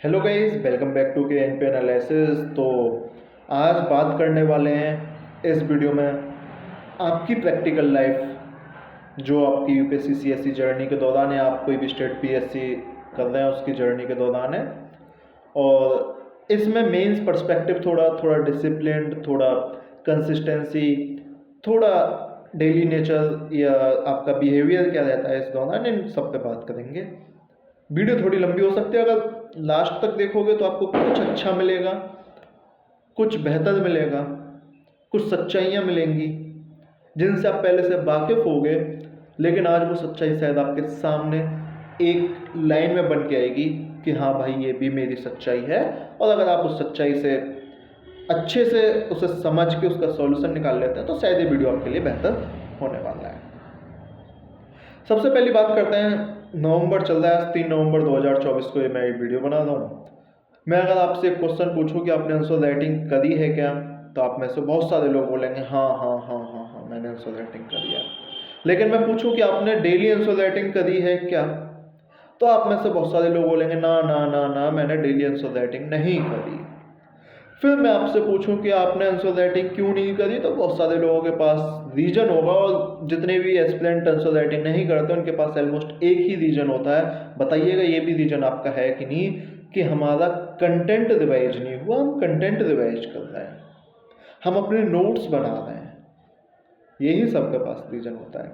Hello guys, welcome back to K N P analysis. तो आज बात करने वाले हैं इस वीडियो में आपकी प्रैक्टिकल लाइफ, जो आपकी यूपीएससी सीएससी जर्नी के दौरान है, आप कोई भी स्टेट पीएससी कर रहे हैं उसकी जर्नी के दौरान है। और इसमें मेंस पर्सपेक्टिव थोड़ा डिसिप्लिन, थोड़ा कंसिस्टेंसी, थोड़ा डेली नेचर या आपका बिहेवियर क्या रहता है इस दौरान, इन सब पे बात करेंगे। वीडियो थोड़ी लंबी हो सकती है, अगर लास्ट तक देखोगे तो आपको कुछ अच्छा मिलेगा, कुछ बेहतर मिलेगा, कुछ सच्चाइयाँ मिलेंगी जिनसे आप पहले से वाकिफ होगे, लेकिन आज वो सच्चाई शायद आपके सामने एक लाइन में बन के आएगी कि हाँ भाई, ये भी मेरी सच्चाई है। और अगर आप उस सच्चाई से अच्छे से उसे समझ के उसका सॉल्यूशन निकाल लेते हैं तो शायद ये वीडियो आपके लिए बेहतर होने वाला है। सबसे पहली बात करते हैं, नवंबर चल रहा है, 3 नवंबर 2024 को ये मैं एक वीडियो बना रहा हूँ। मैं अगर आपसे एक क्वेश्चन पूछूं कि आपने आंसर राइटिंग करी है क्या, तो आप में से बहुत सारे लोग बोलेंगे हाँ हाँ हाँ हाँ हाँ मैंने आंसर राइटिंग करी है। लेकिन मैं पूछूं कि आपने डेली आंसर राइटिंग करी है क्या, तो आप में से बहुत सारे लोग बोलेंगे ना ना ना ना मैंने डेली आंसर राइटिंग नहीं करी। फिर मैं आपसे पूछूं कि आपने आंसर राइटिंग क्यों नहीं करी, तो बहुत सारे लोगों के पास रीजन होगा, और जितने भी एस्पिरेंट आंसर राइटिंग नहीं करते उनके पास ऑलमोस्ट एक ही रीजन होता है। बताइएगा ये भी रीजन आपका है कि नहीं, कि हमारा कंटेंट रिवाइज नहीं हुआ। हम कंटेंट रिवाइज कर रहे हैं, हम अपने नोट्स बना रहे हैं, यही सबके पास रीजन होता है।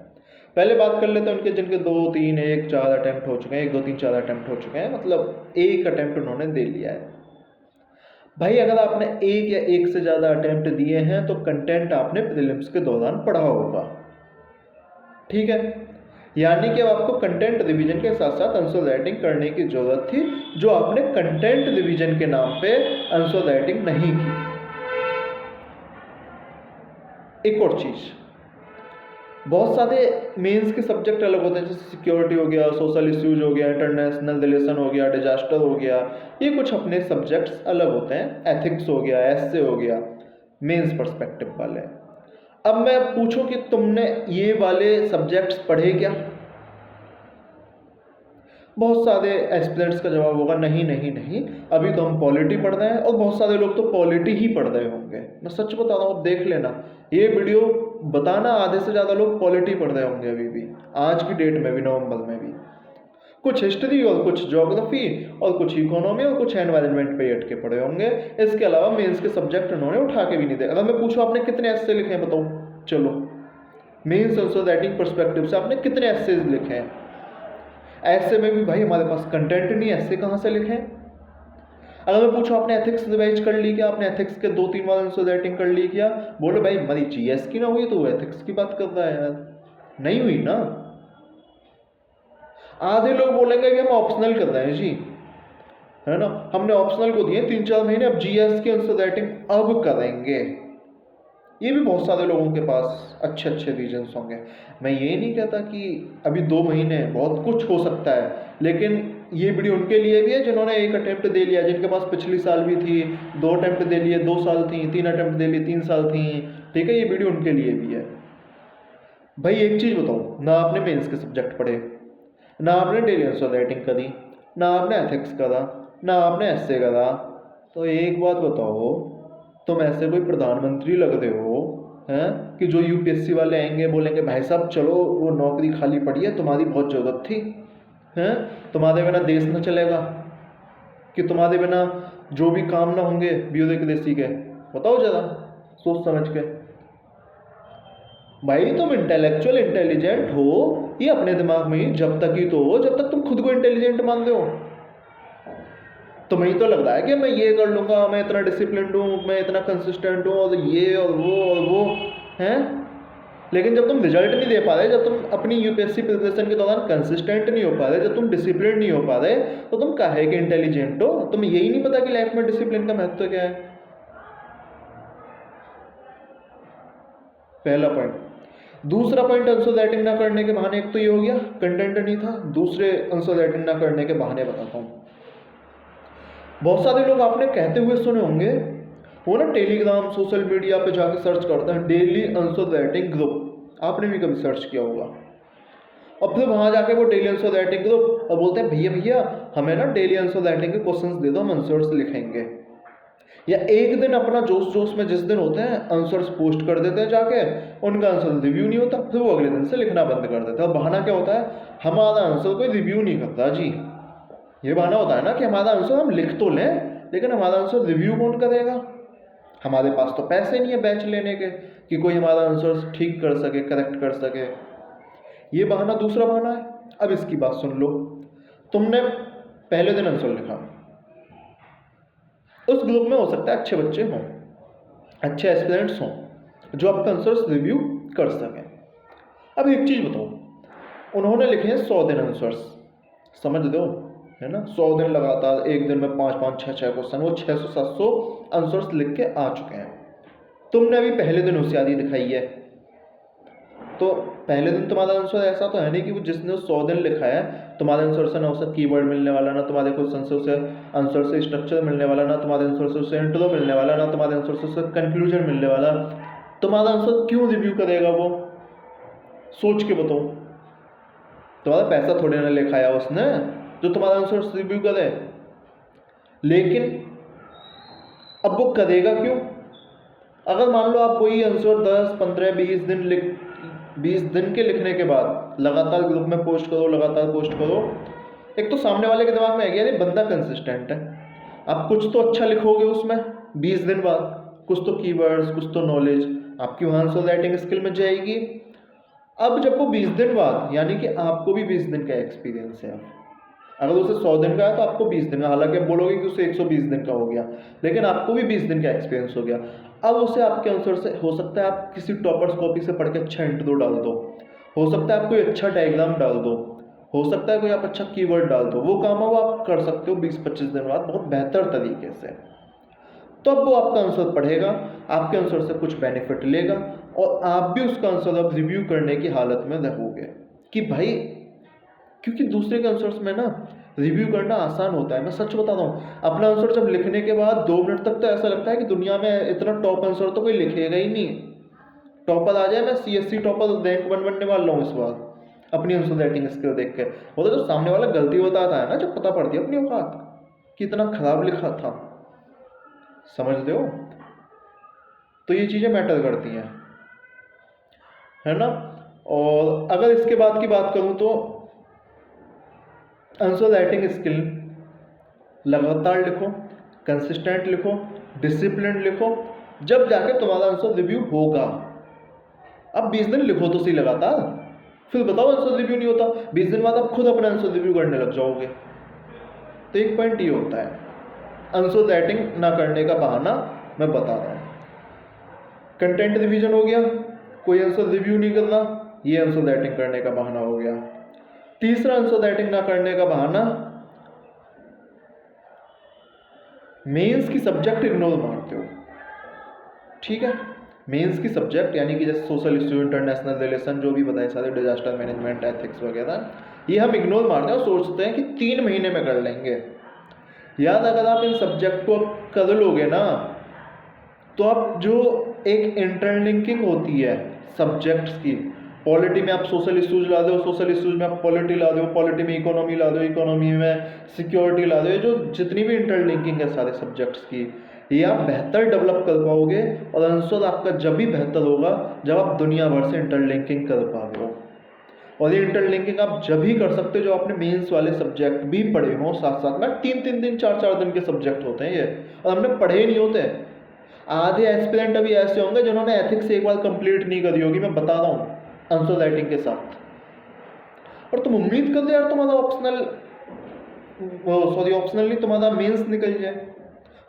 पहले बात कर लेते हैं उनके जिनके 2 3 1 4 अटेम्प्ट हो चुके हैं, 1 2 3 4 अटेम्प्ट हो चुके हैं, मतलब एक अटेम्प्ट उन्होंने दे लिया है। भाई अगर आपने एक या एक से ज़्यादा अटेम्प्ट दिए हैं तो कंटेंट आपने प्रीलिम्स के दौरान पढ़ा होगा, ठीक है। यानी कि अब आपको कंटेंट रिवीजन के साथ साथ आंसर राइटिंग करने की जरूरत थी, जो आपने कंटेंट रिवीजन के नाम पे आंसर राइटिंग नहीं की। एक और चीज़, बहुत सारे मेंस के सब्जेक्ट अलग होते हैं, जैसे सिक्योरिटी हो गया, सोशल इश्यूज हो गया, इंटरनेशनल रिलेशन हो गया, डिजास्टर हो गया, ये कुछ अपने सब्जेक्ट्स अलग होते हैं। एथिक्स हो गया, एसए हो गया, मेंस पर्सपेक्टिव वाले। अब मैं पूछूं कि तुमने ये वाले सब्जेक्ट्स पढ़े क्या, बहुत सारे एस्पिरेंट्स का जवाब होगा नहीं नहीं नहीं, अभी तो हम पॉलिटी पढ़ रहे हैं। और बहुत सारे लोग तो पॉलिटी ही पढ़ रहे होंगे, मैं सच बता रहा हूँ, आप देख लेना ये वीडियो, बताना आधे से ज़्यादा लोग पॉलिटी पढ़ रहे होंगे अभी भी, आज की डेट में भी, नवंबर में भी। कुछ हिस्ट्री और कुछ ज्योग्राफी और कुछ इकोनॉमी और कुछ एनवायरनमेंट पे अटके पड़े होंगे। इसके अलावा मेंस के सब्जेक्ट उन्होंने उठा के भी नहीं दे। अगर मैं पूछूं आपने कितने एस्से लिखे हैं, बताओ, चलो मेंस आंसर राइटिंग पर्सपेक्टिव से आपने कितने एस्सेज लिखे हैं। ऐसे में भी भाई हमारे पास कंटेंट नहीं, ऐसे कहाँ से लिखें। अगर मैं पूछूं आपने एथिक्स रिवाइज कर ली क्या, आपने एथिक्स के 2 3 बार आंसर राइटिंग कर ली क्या, बोलो भाई हमारी जीएस की ना हुई तो एथिक्स की बात कर रहा है यार, नहीं हुई ना। आधे लोग बोलेंगे कि हम ऑप्शनल कर रहे हैं जी, है ना, हमने ऑप्शनल को दिए 3 4 महीने, अब जीएस की आंसर राइटिंग अब करेंगे। ये भी बहुत सारे लोगों के पास अच्छे अच्छे रीजन्स होंगे। मैं ये नहीं कहता कि अभी 2 महीने बहुत कुछ हो सकता है, लेकिन ये वीडियो उनके लिए भी है जिन्होंने एक अटेम्प्ट दे लिया, जिनके पास पिछली साल भी थी 2 अटेम्प्ट दे लिए, 2 साल थी, 3 अटेम्प्ट दे लिए 3 साल थी, ठीक है। ये वीडियो उनके लिए भी है। भाई एक चीज़ बताओ, ना आपने मेंस के सब्जेक्ट पढ़े, ना आपने डेली आंसर राइटिंग करी, ना आपने एथिक्स करा, ना आपने एस्से करा, तो एक बात बताओ, तुम ऐसे कोई प्रधानमंत्री लग रहे हो हैं कि जो यूपीएससी वाले आएंगे बोलेंगे भाई साहब चलो वो नौकरी खाली पड़ी है, तुम्हारी बहुत ज़रूरत थी, हैं तुम्हारे बिना देश न चलेगा, कि तुम्हारे बिना जो भी काम ना होंगे ब्यूरोक्रेसी के। बताओ ज़रा सोच समझ के। भाई तुम इंटेलेक्चुअल इंटेलिजेंट हो, ये अपने दिमाग में ही जब तक ही तो हो जब तक तुम खुद को इंटेलिजेंट मान रहे हो। तुम्हें तो लग रहा है कि मैं ये कर लूँगा, मैं इतना डिसिप्लिन हूँ, मैं इतना कंसिस्टेंट हूँ, और ये और वो हैं। लेकिन जब तुम रिजल्ट नहीं दे पा रहे, जब तुम अपनी यूपीएससी प्रिपरेशन के दौरान कंसिस्टेंट नहीं हो पा रहे, जब तुम डिसिप्लिन नहीं हो पा रहे, तो तुम काहे के इंटेलिजेंट हो। तुम्हें यही नहीं पता कि लाइफ में डिसिप्लिन का महत्व क्या है। पहला पॉइंट। दूसरा पॉइंट, आंसर राइटिंग ना करने के बहाने, एक तो ये हो गया कंटेंट नहीं था, दूसरे आंसर राइटिंग ना करने के बहाने बताता हूँ। बहुत सारे लोग आपने कहते हुए सुने होंगे, वो ना टेलीग्राम सोशल मीडिया पे जाके सर्च करते हैं डेली आंसर राइटिंग ग्रुप, आपने भी कभी सर्च किया होगा। और फिर वहाँ जाके वो डेली आंसर राइटिंग को और बोलते हैं भैया भैया हमें ना डेली आंसर राइटिंग के क्वेश्चंस दे दो, हम आंसर्स लिखेंगे। या एक दिन अपना जोश जोश में जिस दिन होते हैं आंसर्स पोस्ट कर देते हैं जाके, उनका आंसर रिव्यू नहीं होता, फिर वो अगले दिन से लिखना बंद कर देते हैं। और बहाना क्या होता है, हमारा आंसर कोई रिव्यू नहीं करता जी। ये बहाना होता है ना कि हमारा आंसर हम लिख तो लें लेकिन हमारा आंसर रिव्यू कौन करेगा, हमारे पास तो पैसे नहीं है बैच लेने के कि कोई हमारा आंसर ठीक कर सके, करेक्ट कर सके। ये बहाना दूसरा बहाना है। अब इसकी बात सुन लो, तुमने पहले दिन आंसर लिखा, उस ग्रुप में हो सकता है अच्छे बच्चे हों, अच्छे एस्पिरेंट्स हों जो आपका आंसर्स रिव्यू कर सकें। अब एक चीज़ बताओ, उन्होंने लिखे हैं 100 दिन आंसर्स, समझ दो है ना, 100 दिन लगातार एक दिन में 5-5, 6-6 क्वेश्चन, वो 600-700 आंसर्स लिख के आ चुके हैं। तुमने अभी पहले दिन होशियारी दिखाई है, तो पहले दिन तुम्हारा आंसर ऐसा तो है नहीं कि वो जिसने 100 दिन लिखा है तुम्हारे आंसर से ना उसे कीवर्ड मिलने वाला, ना तुम्हारे क्वेश्चन से उसे आंसर से स्ट्रक्चर मिलने वाला, ना तुम्हारे आंसर से उसे इंट्रो मिलने वाला, ना तुम्हारे आंसर से उसे कंक्लूजन मिलने वाला। तुम्हारा आंसर क्यों रिव्यू करेगा वो, सोच के बताओ। तुम्हारा पैसा थोड़े ना लिखाया उसने जो तुम्हारा आंसर रिव्यू करे। लेकिन अब वो करेगा क्यों? अगर मान लो आप कोई आंसर 10, 15, 20 दिन के लिखने के बाद लगातार ग्रुप में पोस्ट करो, लगातार पोस्ट करो, एक तो सामने वाले के दिमाग में है कि बंदा कंसिस्टेंट है, आप कुछ तो अच्छा लिखोगे उसमें 20 दिन बाद, कुछ तो कीवर्ड्स, कुछ तो नॉलेज आपकी वहाँ आंसर राइटिंग स्किल में जाएगी। अब जब वो 20 दिन बाद, यानी कि आपको भी 20 दिन का एक्सपीरियंस है, अगर उसे 100 दिन का है तो आपको 20 दिन का, हालांकि आप बोलोगे कि उसे 120 दिन का हो गया, लेकिन आपको भी 20 दिन का एक्सपीरियंस हो गया। अब उसे आपके आंसर से हो सकता है आप किसी टॉपर्स कॉपी से पढ़ के अच्छा इंट्रो डाल दो, हो सकता है आप कोई अच्छा डायग्राम डाल दो, हो सकता है कोई आप अच्छा कीवर्ड डाल दो, वो काम है वो आप कर सकते हो 20-25 दिन बाद बहुत बेहतर तरीके से। तो अब वो आपका आंसर पढ़ेगा, आपके आंसर से कुछ बेनिफिट लेगा और आप भी उसका आंसर अब रिव्यू करने की हालत में रहोगे कि भाई, क्योंकि दूसरे के आंसर्स में ना रिव्यू करना आसान होता है। मैं सच बता रहा हूँ, अपना आंसर जब लिखने के बाद 2 मिनट तक तो ऐसा लगता है कि दुनिया में इतना टॉप आंसर तो कोई लिखेगा ही नहीं, टॉपर आ जाए। मैं CSC टॉपर रैंक 1 बनने वाला हूँ इस बार अपनी आंसर राइटिंग स्किल देख के। वो तो जो सामने वाला गलती बताता है ना, जब पता पड़ती है अपनी औकात कि इतना खराब लिखा था, समझते हो? तो ये चीज़ें मैटर करती हैं, है ना। और अगर इसके बाद की बात करूँ तो आंसर राइटिंग स्किल लगातार लिखो, कंसिस्टेंट लिखो, डिसिप्लिन लिखो, जब जाके तुम्हारा आंसर रिव्यू होगा। अब 20 दिन लिखो तो सही लगातार, फिर बताओ आंसर रिव्यू नहीं होता, 20 दिन बाद आप खुद अपना आंसर रिव्यू करने लग जाओगे। तो एक पॉइंट ये होता है, आंसर राइटिंग ना करने का बहाना मैं बता रहा हूँ। कंटेंट रिवीजन हो गया, कोई आंसर रिव्यू नहीं करना, ये आंसर राइटिंग करने का बहाना हो गया। तीसरा आंसर राइटिंग ना करने का बहाना, मेंस की सब्जेक्ट इग्नोर मारते हो। ठीक है, मेंस की सब्जेक्ट यानी कि जैसे सोशल इश्यू, इंटरनेशनल रिलेशन, जो भी बताए सारे, डिजास्टर मैनेजमेंट, एथिक्स वगैरह, ये हम इग्नोर मारते हैं और सोचते हैं कि 3 महीने में कर लेंगे। याद, अगर आप इन सब्जेक्ट को कर लोगे ना, तो आप जो एक इंटरलिंकिंग होती है सब्जेक्ट्स की, पॉलिटी में आप सोशल इश्यूज ला दो, सोशल इश्यूज में आप पॉलिटी ला दो, पॉलिटी में इकोनॉमी ला दो, इकोनॉमी में सिक्योरिटी ला दो, जो जितनी भी इंटरलिंकिंग है सारे सब्जेक्ट्स की, ये आप बेहतर डेवलप कर पाओगे। और आंसर आपका जब भी बेहतर होगा जब आप दुनिया भर से इंटरलिंकिंग कर पाओगे। और ये इंटरलिंकिंग आप जब ही कर सकते हो जो आपने मेंस वाले सब्जेक्ट भी पढ़े हों साथ साथ में। 3-3 दिन, 4-4 दिन के सब्जेक्ट होते हैं ये, और हमने पढ़े ही नहीं होते। आधे एस्पिरेंट अभी ऐसे होंगे जिन्होंने एथिक्स एक बार कंप्लीट नहीं करी होगी, मैं बता रहा हूँ, आंसर राइटिंग के साथ। और तुम उम्मीद करते यार तुम्हारा ऑप्शनल नहीं, तुम्हारा मेंस निकल जाए।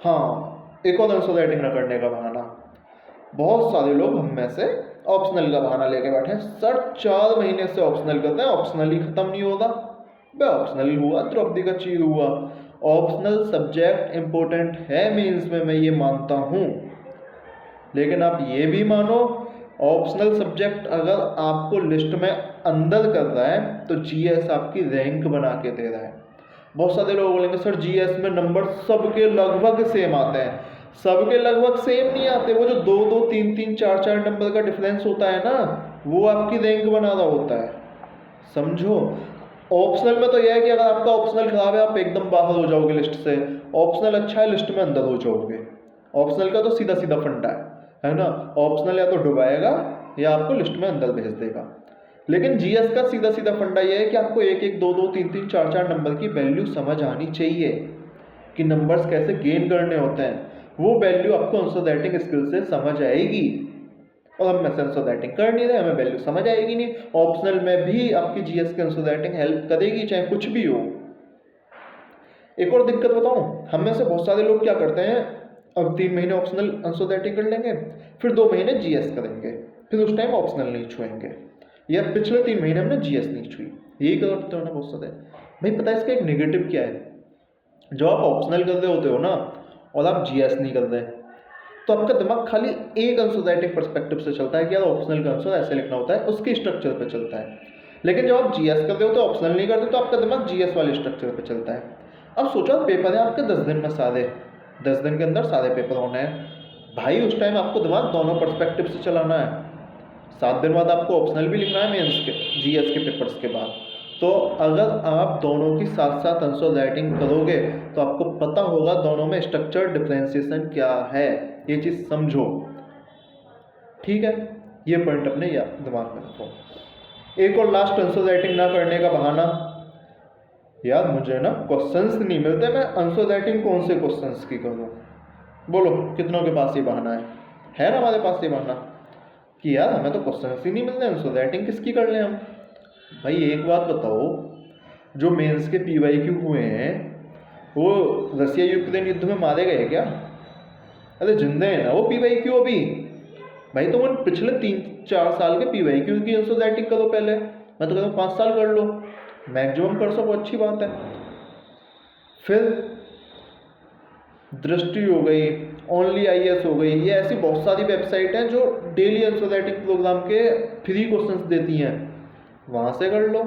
हाँ, एक और आंसर राइटिंग न करने का बहाना, बहुत सारे लोग हम में से ऑप्शनल का बहाना लेके बैठे हैं। सर 4 महीने से ऑप्शनल करते हैं, ऑप्शनल ही खत्म नहीं होगा। बे ऑप्शनल हुआ, द्रौपदी का चीज हुआ। ऑप्शनल सब्जेक्ट इंपॉर्टेंट है मेंस में, मैं ये मानता हूँ, लेकिन आप ये भी मानो, ऑप्शनल सब्जेक्ट अगर आपको लिस्ट में अंदर कर रहा है तो GS आपकी रैंक बना के दे रहा है। बहुत सारे लोग बोलेंगे सर GS में नंबर सबके लगभग सेम आते हैं। सबके लगभग सेम नहीं आते, वो जो 2-2, 3-3, 4-4 नंबर का डिफरेंस होता है ना, वो आपकी रैंक बना रहा होता है। समझो। ऑप्शनल में तो यह है कि अगर आपका ऑप्शनल खराब है आप एकदम बाहर हो जाओगे लिस्ट से, ऑप्शनल अच्छा है लिस्ट में अंदर हो जाओगे। ऑप्शनल का तो सीधा सीधा फंडा है ना, ऑप्शनल या तो डुबाएगा या आपको लिस्ट में अंदर भेज देगा। लेकिन जीएस का सीधा सीधा फंडा यह है कि आपको एक एक दो दो तीन तीन चार चार नंबर की वैल्यू समझ आनी चाहिए कि नंबर्स कैसे गेन करने होते हैं। वो वैल्यू आपको आंसर राइटिंग स्किल से समझ आएगी, और हम आंसर राइटिंग कर नहीं रहे, हमें वैल्यू समझ आएगी नहीं। ऑप्शनल में भी आपकी जीएस के आंसर राइटिंग हेल्प करेगी चाहे कुछ भी हो। एक और दिक्कत बताऊं, हम में से बहुत सारे लोग क्या करते हैं, अब 3 महीने ऑप्शनल आंसर राइटिंग कर लेंगे, फिर 2 महीने जीएस करेंगे, फिर उस टाइम ऑप्शनल नहीं छुएंगे, या पिछले 3 महीने हमने जीएस नहीं छुई, यही करते हो ना बहुत सारे। भाई पता है इसका एक नेगेटिव क्या है, जो आप ऑप्शनल कर रहे होते हो ना और आप जीएस नहीं कर रहे, तो आपका दिमाग खाली एक आंसर राइटिंग पर्सपेक्टिव से चलता है कि यार ऑप्शनल का आंसर ऐसे लिखना होता है, उसके स्ट्रक्चर पे चलता है। लेकिन जब आप जीएस करते हो तो ऑप्शनल नहीं करते, तो आपका दिमाग जीएस वाले स्ट्रक्चर पे चलता है। अब सोचो पेपर है आपके 10 दिन में, सारे 10 दिन के अंदर सारे पेपर होने हैं भाई, उस टाइम आपको दिमाग दोनों पर्सपेक्टिव से चलाना है। 7 दिन बाद आपको ऑप्शनल भी लिखना है मेंस के जीएस के पेपर्स के बाद, तो अगर आप दोनों की साथ साथ आंसर राइटिंग करोगे तो आपको पता होगा दोनों में स्ट्रक्चर डिफरेंशिएशन क्या है, ये चीज़ समझो, ठीक है। ये पॉइंट अपने दिमाग में रखो। एक और लास्ट, आंसर राइटिंग ना करने का बहाना, यार मुझे ना क्वेश्चंस नहीं मिलते, मैं आंसर राइटिंग कौन से क्वेश्चंस की करूँ। बोलो कितनों के पास ये बहाना है ना हमारे पास ये बहाना कि यार हमें तो क्वेश्चंस ही नहीं मिलते, आंसर राइटिंग किसकी कर लें हम। भाई एक बात बताओ, जो मेंस के पीवाईक्यू हुए हैं वो रसिया यूक्रेन युद्ध में मारे गए क्या? अरे जिंदे हैं ना वो पीवाईक्यू अभी। भाई तो उन पिछले 3-4 साल के पीवाईक्यू की आंसर राइटिंग करो पहले, मैं तो कहता हूँ 5 साल कर लो, मैक्सिमम कर सको, अच्छी बात है। फिर दृष्टि हो गई, ओनली आईएएस हो गई, ये ऐसी बहुत सारी वेबसाइट हैं जो डेली आंसर राइटिंग प्रोग्राम के फ्री क्वेश्चंस देती हैं, वहाँ से कर लो।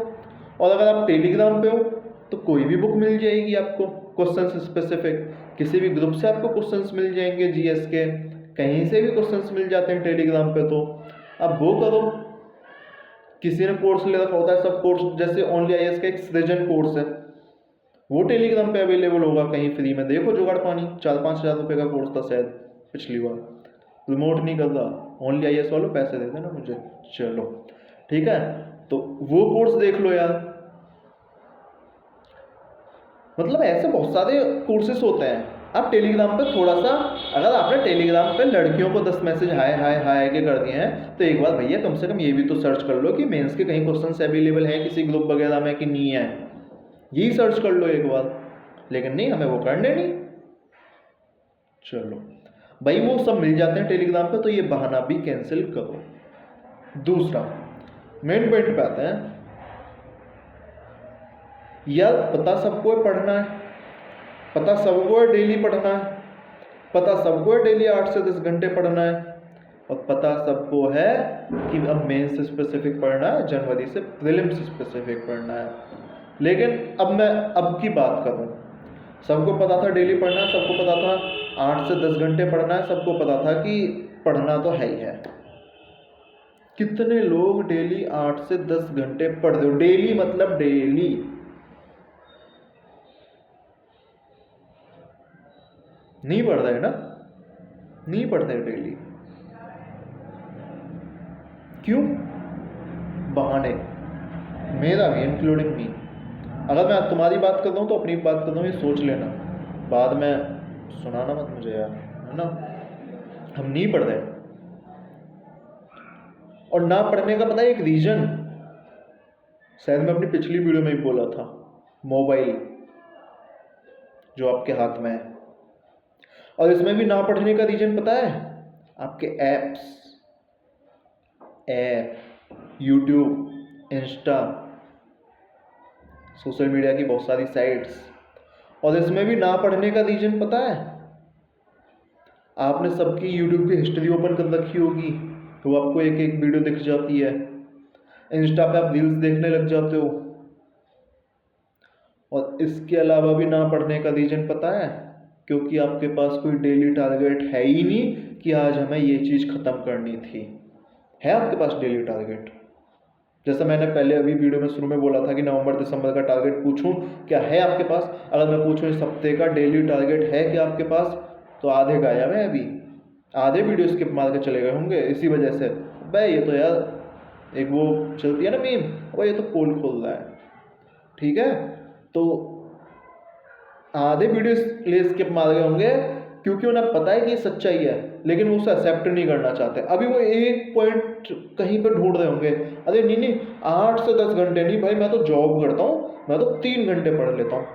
और अगर आप टेलीग्राम पे हो तो कोई भी बुक मिल जाएगी आपको क्वेश्चंस स्पेसिफिक, किसी भी ग्रुप से आपको क्वेश्चंस मिल जाएंगे जीएस के, कहीं से भी क्वेश्चंस मिल जाते हैं टेलीग्राम पे, तो अब वो करो। किसी ने कोर्स ले रखा होता है, सब कोर्स, जैसे ओनली आईएएस का एक सृजन कोर्स है, वो टेलीग्राम पे अवेलेबल होगा कहीं फ्री में, देखो जुगाड़ पानी, 4-5 हज़ार रुपये का कोर्स था शायद पिछली बार, रिमोट नहीं कर रहा, ओनली आईएएस वालों पैसे देते ना मुझे, चलो ठीक है, तो वो कोर्स देख लो यार। मतलब ऐसे बहुत सारे कोर्सेस होते हैं। आप टेलीग्राम पे थोड़ा सा, अगर आपने टेलीग्राम पे लड़कियों को 10 मैसेज हाय हाय हाय के कर दिए हैं तो एक बार भैया कम से कम ये भी तो सर्च कर लो कि मेंस के कहीं क्वेश्चंस अवेलेबल हैं किसी ग्रुप वगैरह में कि नहीं है, यही सर्च कर लो एक बार। लेकिन नहीं, हमें वो करने नहीं। चलो भाई वो सब मिल जाते हैं टेलीग्राम पे, तो ये बहाना भी कैंसिल करो। दूसरा मेन पॉइंट पे आते हैं, यार पता सबको है पढ़ना है, पता सबको है डेली पढ़ना है, पता सबको है डेली 8 से 10 घंटे पढ़ना है, और पता सबको है कि अब मेंस स्पेसिफिक पढ़ना है, जनवरी से प्रीलिम्स स्पेसिफिक पढ़ना है। लेकिन अब मैं अब की बात करूं, सबको पता था डेली पढ़ना है, सबको पता था 8 से 10 घंटे पढ़ना है, सबको पता था कि पढ़ना तो है ही है। कितने लोग डेली 8 से 10 घंटे पढ़ रहे हो? डेली मतलब डेली, नहीं पढ़ रहे ना, नहीं पढ़ते डेली, क्यों? बहाने, मेरा भी इंक्लूडिंग मी। अगर मैं तुम्हारी बात कर रहा हूँ तो अपनी बात कर रहा हूँ, ये सोच लेना, बाद में सुनाना मत मुझे यार, है ना। हम नहीं पढ़ रहे, और ना पढ़ने का पता है एक रीजन, शायद मैं अपनी पिछली वीडियो में ही बोला था, मोबाइल जो आपके हाथ में है। और इसमें भी ना पढ़ने का रीजन पता है, आपके app, YouTube, Insta, social media की बहुत सारी साइट्स। और इसमें भी ना पढ़ने का रीजन पता है, आपने सबकी यूट्यूब की हिस्ट्री ओपन कर रखी होगी, तो आपको एक एक वीडियो दिख जाती है, इंस्टा पे आप रील्स देखने लग जाते हो। और इसके अलावा भी ना पढ़ने का रीजन पता है, क्योंकि आपके पास कोई डेली टारगेट है ही नहीं कि आज हमें ये चीज़ ख़त्म करनी थी। है आपके पास डेली टारगेट? जैसा मैंने पहले अभी वीडियो में शुरू में बोला था कि नवंबर दिसंबर का टारगेट पूछूं क्या है आपके पास। अगर मैं पूछूं इस हफ्ते का डेली टारगेट है क्या आपके पास, तो आधे गायब है अभी, आधे वीडियो स्किप मार के चले गए होंगे इसी वजह से। भाई ये तो यार एक वो चलती है ना मीम, वो ये तो पोल खोल रहा है, ठीक है। तो आधे वीडियो इसलिए स्किप मार गए होंगे क्योंकि उन्हें पता है कि ये सच्चाई है, लेकिन वो उसे एक्सेप्ट नहीं करना चाहते। अभी वो एक पॉइंट कहीं पर ढूंढ रहे होंगे, अरे नहीं 8 से 10 घंटे नहीं भाई, मैं तो जॉब करता हूँ, मैं तो 3 घंटे पढ़ लेता हूँ।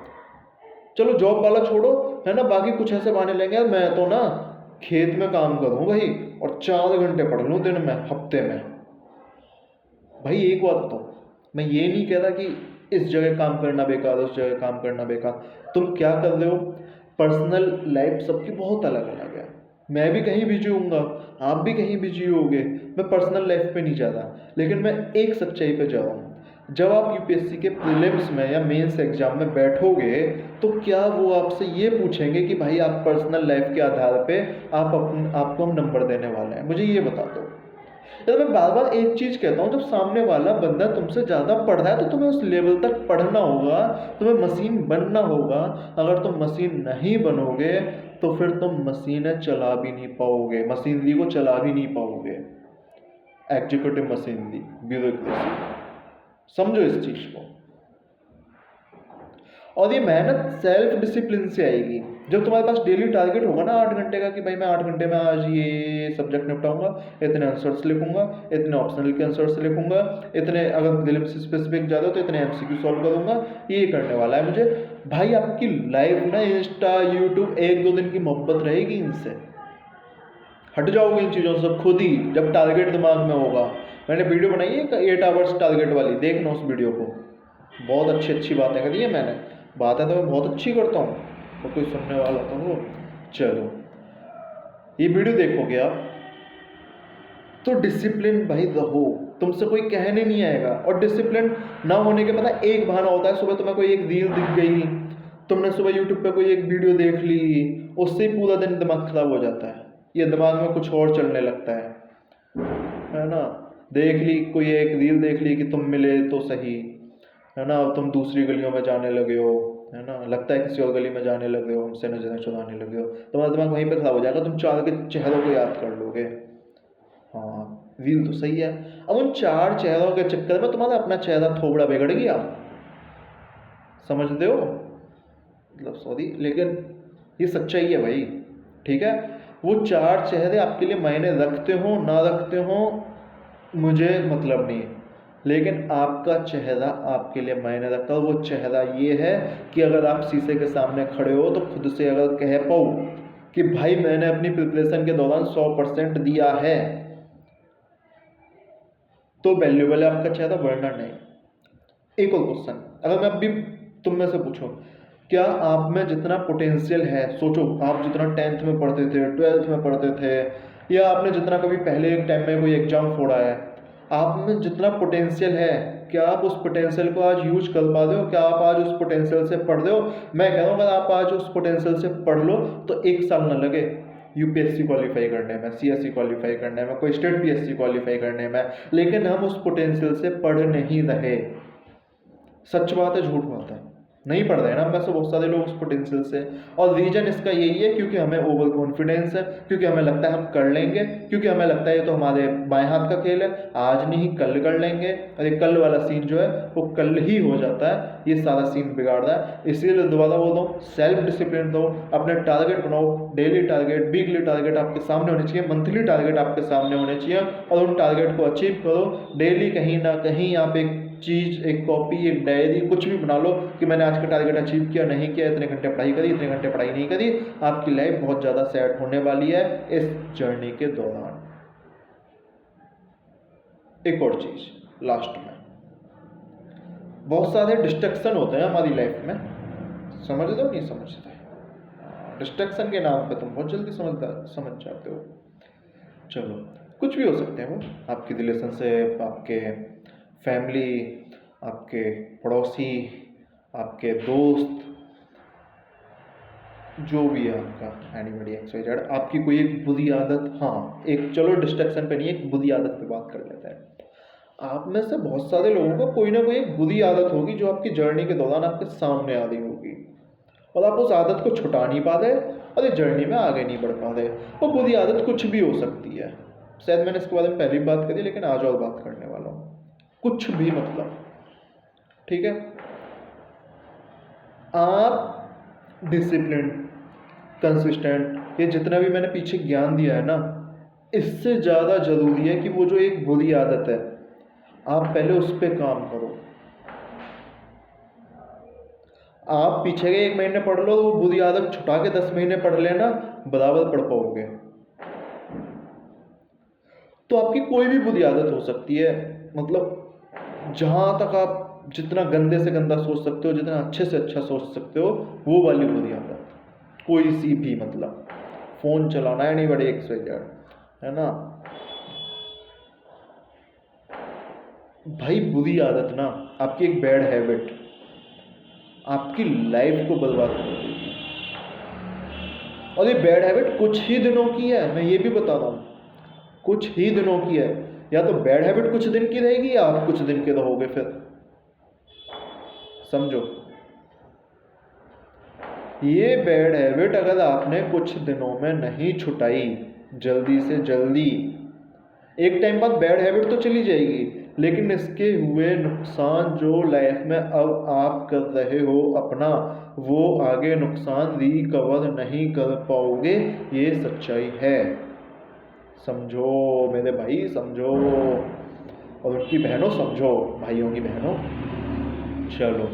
चलो जॉब वाला छोड़ो, है ना, बाकी कुछ ऐसे बहाने लेंगे, यार मैं तो ना खेत में काम करूँ भाई और 4 घंटे पढ़ लूँ दिन में, हफ्ते में। भाई एक बात तो मैं ये नहीं कह रहा कि इस जगह काम करना बेकार, उस जगह काम करना बेकार। तुम क्या कर रहे हो, पर्सनल लाइफ सबकी बहुत अलग अलग है। मैं भी कहीं बिजी हूँगा, आप भी कहीं बिजी होगे, मैं पर्सनल लाइफ पे नहीं जा रहा, लेकिन मैं एक सच्चाई पे जा रहा हूँ। जब आप यूपीएससी के प्रीलिम्स में या मेंस एग्जाम में बैठोगे तो क्या वो आपसे ये पूछेंगे कि भाई आप पर्सनल लाइफ के आधार पे आपको हम नंबर देने वाले हैं, मुझे ये बता दो। तो मैं बार बार एक चीज कहता हूँ, जब सामने वाला बंदा तुमसे ज्यादा पढ़ रहा है तो तुम्हें उस लेवल तक पढ़ना होगा, तुम्हें मशीन बनना होगा। अगर तुम मशीन नहीं बनोगे तो फिर तुम मशीनें चला भी नहीं पाओगे, मशीनरी को चला भी नहीं पाओगे, एग्जीक्यूटिव मशीनरी, ब्यूरोक्रेसी। समझो इस चीज को। और ये मेहनत सेल्फ डिसिप्लिन से आएगी। जब तुम्हारे पास डेली टारगेट होगा ना 8 घंटे का कि भाई मैं 8 घंटे में आज ये सब्जेक्ट निपटाऊंगा, इतने आंसर्स लिखूंगा, इतने ऑप्शनल के आंसर्स लिखूंगा, इतने अगर दिल से स्पेसिफिक ज़्यादा हो तो इतने एमसीक्यू सॉल्व करूंगा, ये करने वाला है मुझे। भाई आपकी लाइफ ना इंस्टा यूट्यूब 1-2 दिन की मोहब्बत रहेगी, इनसे हट जाओगे इन चीज़ों से खुद ही जब टारगेट दिमाग में होगा। मैंने वीडियो बनाई है 8 आवर्स टारगेट वाली, देखना उस वीडियो को, बहुत अच्छी अच्छी बातें करी है मैंने। बातें तो मैं बहुत अच्छी करता हूँ, तो कोई सुनने वाला तो हो। चलो ये वीडियो देखोगे आप तो डिसिप्लिन भाई रहो, तुमसे कोई कहने नहीं आएगा। और डिसिप्लिन ना होने के पता एक बहाना होता है, सुबह तुम्हें कोई एक रील दिख गई, तुमने सुबह यूट्यूब पे कोई एक वीडियो देख ली, उससे ही पूरा दिन दिमाग खराब हो जाता है, ये दिमाग में कुछ और चलने लगता है ना। देख ली कोई एक रील देख ली कि तुम मिले तो सही, है ना, अब तुम दूसरी गलियों में जाने लगे हो, है ना, लगता है किसी और गली में जाने लगे हो, हमसे नजरें चुराने लगे हो, तुम्हारा दिमाग वहीं पे खराब हो जाएगा। तुम 4 के चेहरों को याद कर लोगे, हाँ रील तो सही है। अब उन 4 चेहरों के चक्कर में तुम्हारा अपना चेहरा थोबड़ा बिगड़ गया, समझते हो, मतलब सॉरी, लेकिन ये सच्चाई है भाई, ठीक है। वो 4 चेहरे आपके लिए मायने रखते हो ना रखते हो मुझे मतलब नहीं, लेकिन आपका चेहरा आपके लिए मायने रखता है। वो चेहरा ये है कि अगर आप शीशे के सामने खड़े हो तो खुद से अगर कह पाओ कि भाई मैंने अपनी प्रिपरेशन के दौरान 100% दिया है, तो वैल्यूएबल है आपका चेहरा, वरना नहीं। एक और क्वेश्चन अगर मैं अभी तुम में से पूछूं, क्या आप में जितना पोटेंशियल है, सोचो आप जितना 10th में पढ़ते थे, 12th में पढ़ते थे, या आपने जितना कभी पहले एक टाइम में कोई एग्जाम फोड़ा है, आप में जितना पोटेंशियल है, क्या आप उस पोटेंशियल को आज यूज कर पा रहे हो? क्या आप आज उस पोटेंशियल से पढ़ रहे हो? मैं कह रहा हूँ अगर आप आज उस पोटेंशियल से पढ़ लो तो 1 साल न लगे यूपीएससी क्वालिफाई करने में, सीएससी क्वालिफाई करने में, कोई स्टेट पीएससी क्वालिफाई करने में, लेकिन हम उस पोटेंशियल से पढ़ नहीं रहे। सच बात है, झूठ बात है, नहीं पढ़ रहे हैं ना हम में से बहुत सारे लोग उस पोटेंशियल से। और रीजन इसका यही है क्योंकि हमें ओवर कॉन्फिडेंस है, क्योंकि हमें लगता है हम कर लेंगे, क्योंकि हमें लगता है ये तो हमारे बाएं हाथ का खेल है, आज नहीं कल कर लेंगे, और ये कल वाला सीन जो है वो कल ही हो जाता है, ये सारा सीन बिगाड़ रहा है। इसीलिए दोबारा बोल रहा हूँ, सेल्फ डिसिप्लिन दो, अपने टारगेट बनाओ, डेली टारगेट, वीकली टारगेट आपके सामने होने चाहिए, मंथली टारगेट आपके सामने होने चाहिए, और उन टारगेट को अचीव करो। डेली कहीं ना कहीं आप एक चीज़, एक कॉपी, एक डायरी, कुछ भी बना लो कि मैंने आज का टारगेट अचीव किया नहीं किया, इतने घंटे पढ़ाई करी, इतने घंटे पढ़ाई नहीं करी। आपकी लाइफ बहुत ज़्यादा सेट होने वाली है इस जर्नी के दौरान। एक और चीज़ लास्ट में, बहुत सारे डिस्ट्रक्शन होते हैं हमारी लाइफ में, समझते हो नहीं समझते? डिस्ट्रक्शन के नाम पे तुम बहुत जल्दी समझ जाते हो। चलो कुछ भी हो सकते हैं वो, आपकी रिलेशनशिप, आपके फैमिली, आपके पड़ोसी, आपके दोस्त, जो भी है आपका, एनीबॉडी XYZ, आपकी कोई एक बुरी आदत, हाँ एक, चलो डिस्ट्रक्शन पे नहीं, एक बुरी आदत पे बात कर लेते हैं। आप में से बहुत सारे लोगों को कोई ना कोई एक बुरी आदत होगी जो आपकी जर्नी के दौरान आपके सामने आ रही होगी, और आप उस आदत को छुटा नहीं पा रहे और इस जर्नी में आगे नहीं बढ़ पा रहे। और बुरी आदत कुछ भी हो सकती है, शायद मैंने इसके बारे में पहले भी बात करी, लेकिन आज और बात करने वाला हूँ। कुछ भी मतलब, ठीक है। आप डिसिप्लिन, कंसिस्टेंट, ये जितना भी मैंने पीछे ज्ञान दिया है ना, इससे ज़्यादा ज़रूरी है कि वो जो एक बुरी आदत है, आप पहले उस पर काम करो। आप पीछे के 1 महीने पढ़ लो, वो बुरी आदत छुटा के 10 महीने पढ़ लेना, बराबर पढ़ पाओगे। तो आपकी कोई भी बुरी आदत हो सकती है, मतलब जहाँ तक आप जितना गंदे से गंदा सोच सकते हो, जितना अच्छे से अच्छा सोच सकते हो, वो वाली बुरी आदत कोई सी भी, मतलब फ़ोन चलाना है, नहीं बड़े है ना भाई। बुरी आदत ना, आपकी एक बैड हैबिट आपकी लाइफ को बर्बाद कर देगी। और ये बैड हैबिट कुछ ही दिनों की है, मैं ये भी बता रहा हूँ, कुछ ही दिनों की है। या तो बैड हैबिट कुछ दिन की रहेगी, या आप कुछ दिन के रहोगे, फिर समझो। ये बैड हैबिट अगर आपने कुछ दिनों में नहीं छुटाई, जल्दी से जल्दी, एक टाइम बाद बैड हैबिट तो चली जाएगी, लेकिन इसके हुए नुकसान जो लाइफ में अब आप कर रहे हो अपना, वो आगे नुकसान रिकवर नहीं कर पाओगे। ये सच्चाई है, समझो मेरे भाई, समझो। और उनकी बहनों समझो, भाइयों की बहनों। चलो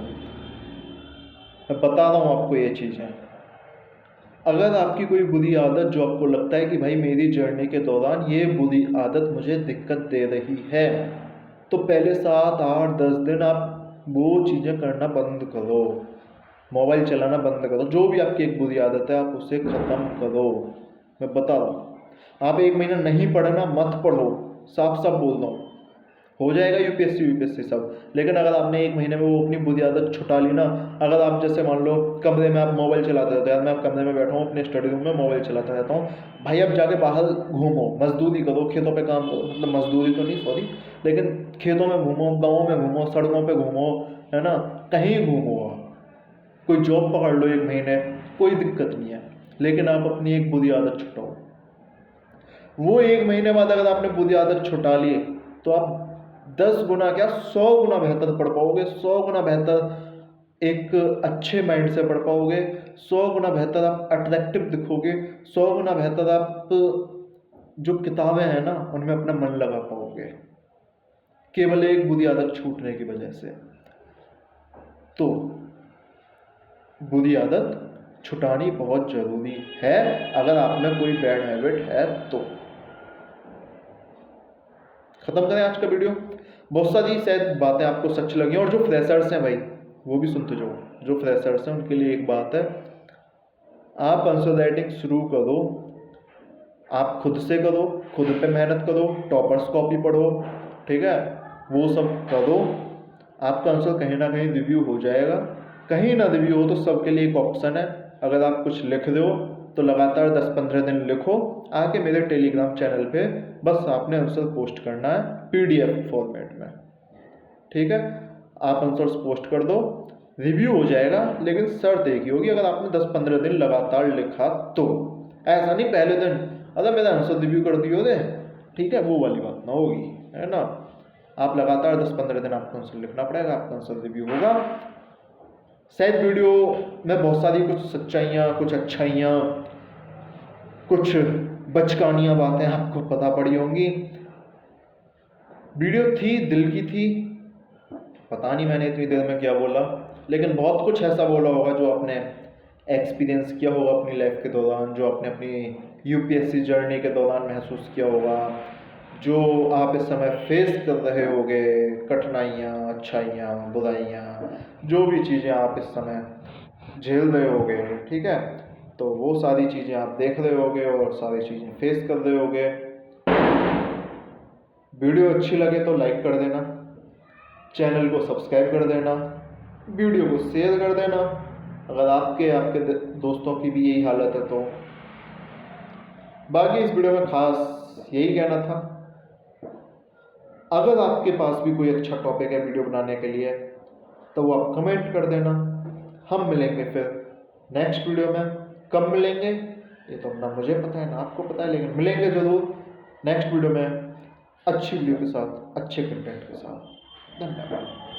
मैं बता रहा हूँ आपको ये चीज़ें। अगर आपकी कोई बुरी आदत जो आपको लगता है कि भाई मेरी जर्नी के दौरान ये बुरी आदत मुझे दिक्कत दे रही है, तो पहले 7, 8, 10 दिन आप वो चीज़ें करना बंद करो, मोबाइल चलाना बंद करो, जो भी आपकी एक बुरी आदत है आप उसे ख़त्म करो। मैं बता रहा हूँ, आप 1 महीना नहीं पढ़ना, मत पढ़ो, साफ साफ बोल रहा हूँ, हो जाएगा यूपीएससी सब। लेकिन अगर आपने 1 महीने में वो अपनी बुरी आदत छुटा ली ना, अगर आप जैसे मान लो कमरे में आप मोबाइल चलाते रहते हो, यार मैं कमरे में बैठा हूँ अपने स्टडी रूम में मोबाइल चलाता रहता हूँ, भाई अब जाके बाहर घूमो, मजदूरी करो, खेतों पे काम करो, मतलब मजदूरी तो नहीं सॉरी, लेकिन खेतों में घूमो, गाँव में घूमो, सड़कों पर घूमो, है ना, कहीं घूमो, कोई जॉब पकड़ लो 1 महीने, कोई दिक्कत नहीं है। लेकिन आप अपनी एक बुरी आदत छुटाओ। वो 1 महीने बाद अगर आपने बुरी आदत छुटा ली, तो आप 10 गुना क्या 100 गुना बेहतर पढ़ पाओगे, 100 गुना बेहतर एक अच्छे माइंड से पढ़ पाओगे, 100 गुना बेहतर आप अट्रैक्टिव दिखोगे, 100 गुना बेहतर आप जो किताबें हैं ना उनमें अपना मन लगा पाओगे, केवल एक बुरी आदत छूटने की वजह से। तो बुरी आदत छुटानी बहुत ज़रूरी है, अगर आप में कोई बैड हैबिट है तो। ख़त्म करें आज का वीडियो। बहुत सारी शायद बातें आपको सच लगी, और जो फ्रेशर्स हैं भाई वो भी सुनते जाओ। जो फ्रेशर्स हैं उनके लिए एक बात है, आप आंसर राइटिंग शुरू करो, आप खुद से करो, खुद पे मेहनत करो, टॉपर्स कॉपी पढ़ो, ठीक है, वो सब करो, आपका आंसर कहीं ना कहीं रिव्यू हो जाएगा। कहीं ना रिव्यू हो तो सबके लिए एक ऑप्शन है, अगर आप कुछ लिख रहे हो तो लगातार 10-15 दिन लिखो, आके मेरे टेलीग्राम चैनल पे बस आपने आंसर पोस्ट करना है पीडीएफ फॉर्मेट में, ठीक है। आप आंसर्स पोस्ट कर दो, रिव्यू हो जाएगा, लेकिन शर्त एक ही होगी, अगर आपने 10-15 दिन लगातार लिखा तो। ऐसा नहीं पहले दिन अगर मेरा आंसर रिव्यू कर दियो दे, ठीक है, वो वाली बात ना होगी, है ना। आप लगातार 10-15 दिन आपको आंसर लिखना पड़ेगा, आपका आंसर रिव्यू होगा। शायद वीडियो में बहुत सारी कुछ सच्चाइयाँ, कुछ अच्छाइयाँ, कुछ बचकानियाँ बातें आपको पता पड़ी होंगी। वीडियो थी, दिल की थी, पता नहीं मैंने इतनी देर में क्या बोला, लेकिन बहुत कुछ ऐसा बोला होगा जो आपने एक्सपीरियंस किया होगा अपनी लाइफ के दौरान, जो आपने अपनी यूपीएससी जर्नी के दौरान महसूस किया होगा, जो आप इस समय फेस कर रहे होगे, कठिनाइयाँ, अच्छाइयाँ, बुराइयाँ, जो भी चीज़ें आप इस समय झेल रहे होगे, ठीक है, तो वो सारी चीज़ें आप देख रहे होगे और सारी चीज़ें फेस कर रहे होगे। वीडियो अच्छी लगे तो लाइक कर देना, चैनल को सब्सक्राइब कर देना, वीडियो को शेयर कर देना, अगर आपके दोस्तों की भी यही हालत है तो। बाकी इस वीडियो में खास यही कहना था, अगर आपके पास भी कोई अच्छा टॉपिक है वीडियो बनाने के लिए तो वो आप कमेंट कर देना। हम मिलेंगे फिर नेक्स्ट वीडियो में। कब मिलेंगे ये तो ना मुझे पता है ना आपको पता है, लेकिन मिलेंगे ज़रूर नेक्स्ट वीडियो में अच्छी वीडियो के साथ, अच्छे कंटेंट के साथ। धन्यवाद।